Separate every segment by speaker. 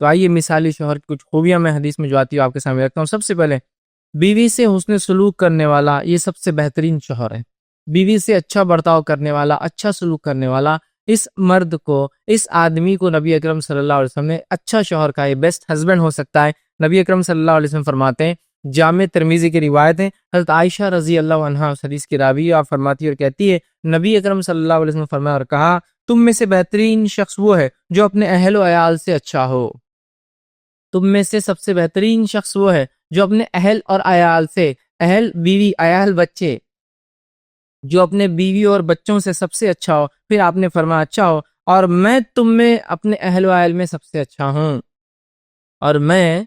Speaker 1: تو آئیے مثالی شوہر کی کچھ خوبیاں میں حدیث میں جو آتی ہے آپ کے سامنے رکھتا ہوں۔ سب سے پہلے بیوی سے حسن سلوک کرنے والا یہ سب سے بہترین شوہر ہے۔ بیوی سے اچھا برتاؤ کرنے والا، اچھا سلوک کرنے والا، اس مرد کو، اس آدمی کو نبی اکرم صلی اللہ علیہ وسلم نے اچھا شوہر کہا، یہ بیسٹ ہسبینڈ ہو سکتا ہے۔ نبی اکرم صلی اللہ علیہ وسلم فرماتے ہیں، جامع ترمذی کی روایت ہے، حضرت عائشہ رضی اللہ عنہا اس حدیث کی راوی آپ فرماتی اور کہتی ہے، نبی اکرم صلی اللہ علیہ وسلم فرمایا اور کہا، تم میں سے بہترین شخص وہ ہے جو اپنے اہل و عیال سے اچھا ہو۔ تم میں سے سب سے بہترین شخص وہ ہے جو اپنے اہل اور عیال سے، اہل بیوی، عیال بچے، جو اپنے بیوی اور بچوں سے سب سے اچھا ہو۔ پھر آپ نے فرمایا اچھا ہو، اور میں تم میں اپنے اہل و عیال میں سب سے اچھا ہوں، اور میں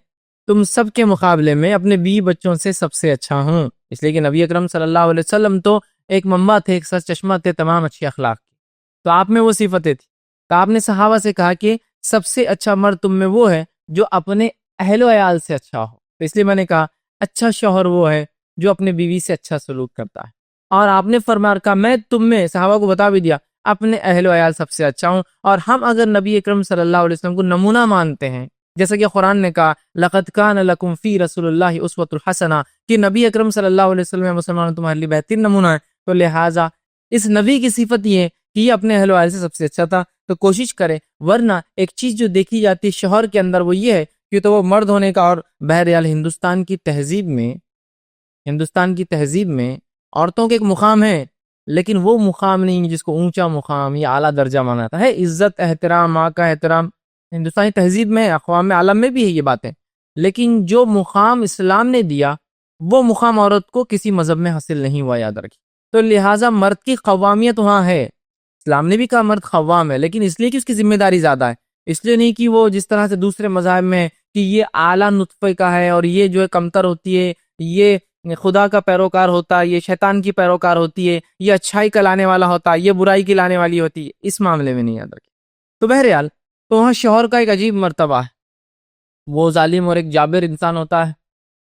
Speaker 1: تم سب کے مقابلے میں اپنے بیوی بچوں سے سب سے اچھا ہوں۔ اس لیے کہ نبی اکرم صلی اللہ علیہ وسلم تو ایک منبع تھے، ایک سر چشمہ تھے تمام اچھے اخلاق کی، تو آپ میں وہ صفتیں تھیں۔ تو آپ نے صحابہ سے کہا کہ سب سے اچھا مرد تم میں وہ ہے جو اپنے اہل و عیال سے اچھا ہو۔ تو اس لیے میں نے کہا اچھا شوہر وہ ہے جو اپنے بیوی سے اچھا سلوک کرتا ہے۔ اور آپ نے فرمایا کہا میں تم میں، صحابہ کو بتا بھی دیا، اپنے اہل و عیال سب سے اچھا ہوں۔ اور ہم اگر نبی اکرم صلی اللہ علیہ وسلم کو نمونہ مانتے ہیں، جیسا کہ قرآن نے کہا لَقَدْ كَانَ لَكُمْ فِي رَسُولِ اللَّهِ أُسْوَةٌ حَسَنَةٌ، کہ نبی اکرم صلی اللہ علیہ وسلم مسلمانوں تمہارے لیے بہترین نمونہ ہے۔ تو لہٰذا اس نبی کی صفت یہ ہے کہ یہ اپنے اہل و عیال سے سب سے اچھا تھا۔ تو کوشش کرے، ورنہ ایک چیز جو دیکھی جاتی ہے شوہر کے اندر وہ یہ ہے کہ تو وہ مرد ہونے کا، اور بہرحال ہندوستان کی تہذیب میں عورتوں کے ایک مقام ہے، لیکن وہ مقام نہیں جس کو اونچا مقام یا اعلیٰ درجہ مانا جاتا ہے۔ عزت، احترام، ماں کا احترام ہندوستانی تہذیب میں، اقوام عالم میں بھی ہے یہ باتیں، لیکن جو مقام اسلام نے دیا وہ مقام عورت کو کسی مذہب میں حاصل نہیں ہوا، یاد رکھیں۔ تو لہٰذا مرد کی قوامیت وہاں ہے، اسلام نے بھی کہا مرد قوام ہے، لیکن اس لیے کہ اس کی ذمہ داری زیادہ ہے، اس لیے نہیں کہ وہ جس طرح سے دوسرے مذاہب میں کہ یہ اعلیٰ نطفے کا ہے اور یہ جو ہے کمتر ہوتی ہے، یہ خدا کا پیروکار ہوتا ہے، یہ شیطان کی پیروکار ہوتی ہے، یہ اچھائی کا لانے والا ہوتا ہے، یہ برائی کی لانے والی ہوتی ہے، اس معاملے میں نہیں، یاد رکھیں۔ تو بہرحال تو وہاں شوہر کا ایک عجیب مرتبہ ہے، وہ ظالم اور ایک جابر انسان ہوتا ہے،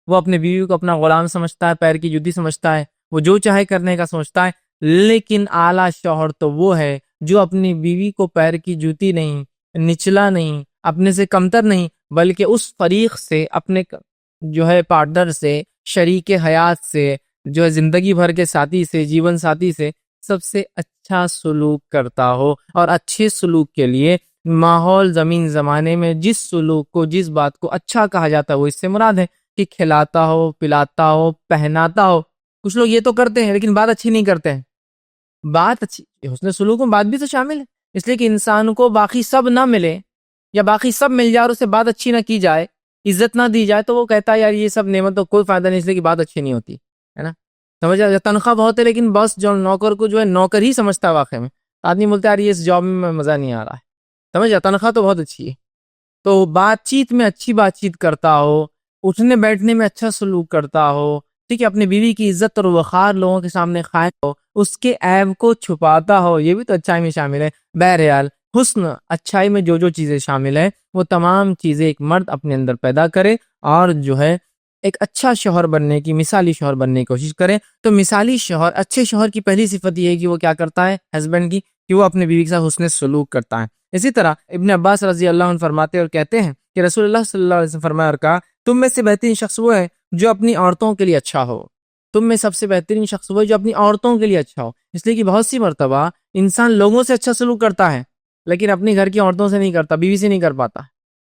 Speaker 1: وہ اپنے بیوی کو اپنا غلام سمجھتا ہے، پیر کی جوتی سمجھتا ہے، وہ جو چاہے کرنے کا سوچتا ہے۔ لیکن اعلیٰ شوہر تو وہ ہے جو اپنی بیوی کو پیر کی جوتی نہیں، نچلا نہیں، اپنے سے کمتر نہیں، بلکہ اس فریق سے، اپنے جو ہے پارٹنر سے، شریک حیات سے، جو ہے زندگی بھر کے ساتھی سے، جیون ساتھی سے سب سے اچھا سلوک کرتا ہو۔ اور اچھے سلوک کے لیے ماحول زمین زمانے میں جس سلوک کو، جس بات کو اچھا کہا جاتا ہے وہ اس سے مراد ہے کہ کھلاتا ہو، پلاتا ہو، پہناتا ہو۔ کچھ لوگ یہ تو کرتے ہیں لیکن بات اچھی نہیں کرتے ہیں۔ بات اچھی، حسن سلوک میں بات بھی تو شامل ہے، اس لیے کہ انسان کو باقی سب نہ ملے یا باقی سب مل جائے اور اسے بات اچھی نہ کی جائے، عزت نہ دی جائے، تو وہ کہتا ہے یار یہ سب نعمت تو کوئی فائدہ نہیں، اس لیے کہ بات اچھی نہیں ہوتی ہے نا۔ سمجھا، تنخواہ بہت ہے لیکن بس جو نوکر کو جو ہے نوکر ہی سمجھتا ہے، واقعی میں آدمی بولتا ہے یار یہ اس جاب میں مزہ نہیں آ رہا ہے، سمجھا، تنخواہ تو بہت اچھی ہے۔ تو بات چیت میں اچھی بات چیت کرتا ہو، اٹھنے بیٹھنے میں اچھا سلوک کرتا ہو، ٹھیک ہے، اپنی بیوی کی عزت اور وقار لوگوں کے سامنے قائم ہو، اس کے عیب کو چھپاتا ہو، یہ بھی تو اچھائی میں شامل ہے۔ بہرحال حسن، اچھائی میں جو جو چیزیں شامل ہیں وہ تمام چیزیں ایک مرد اپنے اندر پیدا کرے اور جو ہے ایک اچھا شوہر بننے کی، مثالی شوہر بننے کی کوشش کرے۔ تو مثالی شوہر، اچھے شوہر کی پہلی صفت یہ ہے کہ وہ کیا کرتا ہے، ہسبینڈ کی، کہ وہ اپنے بیوی کے ساتھ حسن سلوک کرتا ہے۔ اسی طرح ابن عباس رضی اللہ عنہ فرماتے اور کہتے ہیں کہ رسول اللہ صلی اللہ علیہ وسلم فرمایا اور کہا، تم میں سے بہترین شخص وہ ہے جو اپنی عورتوں کے لیے اچھا ہو۔ تم میں سب سے بہترین شخص وہ ہے جو اپنی عورتوں کے لیے اچھا ہو، اس لیے کہ بہت سی مرتبہ انسان لوگوں سے اچھا سلوک کرتا ہے لیکن اپنی گھر کی عورتوں سے نہیں کرتا، بیوی سے نہیں کر پاتا۔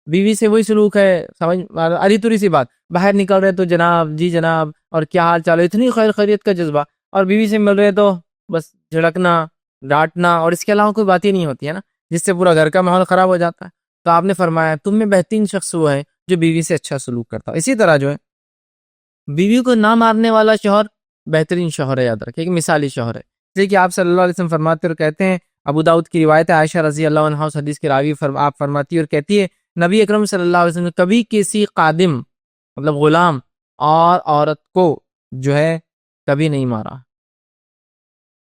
Speaker 1: بیوی سے وہی سلوک ہے، سمجھ اری توری سی بات، باہر نکل رہے تو جناب، جی جناب، اور کیا حال چال ہے، اتنی خیر خیریت کا جذبہ، اور بیوی سے مل رہے تو بس جھڑکنا، ڈانٹنا، اور اس کے علاوہ کوئی بات ہی نہیں ہوتی ہے نا، جس سے پورا گھر کا ماحول خراب ہو جاتا ہے۔ تو آپ نے فرمایا تم میں بہترین شخص وہ ہے جو بیوی سے اچھا سلوک کرتا ہے۔ اسی طرح جو ہے بیوی کو نہ مارنے والا شوہر بہترین شوہر ہے، یاد رکھیں، ایک مثالی شوہر ہے۔ اس لیے کہ آپ صلی اللہ علیہ وسلم فرماتے اور کہتے ہیں، ابو داؤد کی روایت ہے، عائشہ رضی اللہ عنہا اس حدیث کی راوی آپ فرماتی اور کہتی ہے، نبی اکرم صلی اللہ علیہ وسلم نے کبھی کسی خادم، مطلب غلام اور عورت کو جو ہے کبھی نہیں مارا،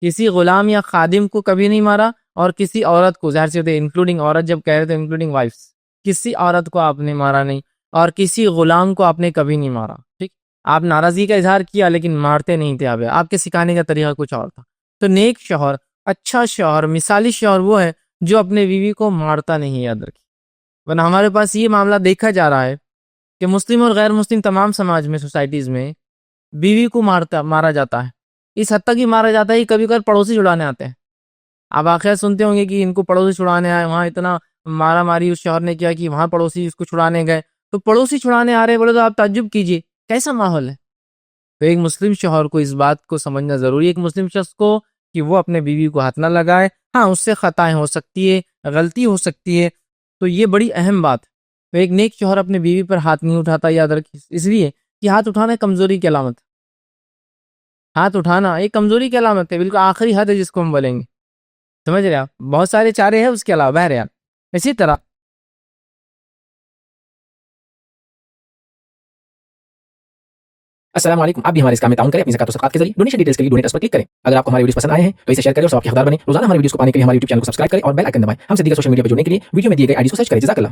Speaker 1: کسی غلام یا خادم کو کبھی نہیں مارا، اور کسی عورت کو، ظاہر سے ہوتے انکلوڈنگ عورت، جب کہہ رہے تھے انکلوڈنگ وائفس، کسی عورت کو آپ نے مارا نہیں، اور کسی غلام کو آپ نے کبھی نہیں مارا۔ ٹھیک، آپ ناراضگی کا اظہار کیا لیکن مارتے نہیں تھے، آپ کے سکھانے کا طریقہ کچھ اور تھا۔ تو نیک شوہر، اچھا شوہر، مثالی شوہر وہ ہے جو اپنے بیوی کو مارتا نہیں، یاد رکھیں۔ ورنہ ہمارے پاس یہ معاملہ دیکھا جا رہا ہے کہ مسلم اور غیر مسلم تمام سماج میں، سوسائٹیز میں بیوی کو مارا جاتا ہے، اس حد تک ہی مارا جاتا ہے کہ کبھی کبھی پڑوسی چھڑانے آتے ہیں. آپ واقعہ سنتے ہوں گے کہ ان کو پڑوسی چھڑانے آئے، وہاں اتنا مارا ماری اس شوہر نے کیا کہ وہاں پڑوسی اس کو چھڑانے گئے. تو پڑوسی چھڑانے آ رہے بولے تو آپ تعجب کیجئے کیسا ماحول ہے. تو ایک مسلم شوہر کو اس بات کو سمجھنا ضروری ہے، ایک مسلم شخص کو، کہ وہ اپنے بیوی کو ہاتھ نہ لگائے. ہاں اس سے خطائیں ہو سکتی ہے، غلطی ہو سکتی ہے، تو یہ بڑی اہم بات ہے. تو ایک نیک شوہر اپنے بیوی پر ہاتھ نہیں اٹھاتا، یاد رکھیے، اس لیے کہ ہاتھ اٹھانا کمزوری کی علامت ہے. ہاتھ اٹھانا ایک کمزوری کی علامت ہے، بالکل آخری حد ہے جس کو ہم بولیں گے. سمجھ رہے آپ؟ بہت سارے چارے ہیں اس کے علاوہ. بہرحال اسی طرح
Speaker 2: السلام علیکم. آپ بھی ہمارے اس کام میں تعاون کریں اپنی زکات و صدقات کے ذریعے. ڈونیشن ڈیٹیلز کے لیے ڈونیٹ اس پر کلک کریں. اگر آپ کو ہمارے ویڈیوز پسند آئے ہیں تو اسے شیئر کریں اور ثواب کے حقدار بنیں. روزانہ ہمارے ویڈیوز کو پانے کے لیے ہمارے یوٹیوب چینل کو سبسکرائب کریں اور بیل آئکن دبائیں. ہم سے دیگر سوشل میڈیا پر جڑنے کے لیے ویڈیو میں دیے گئے آئی ڈی کو سرچ کریں. جزاک اللہ.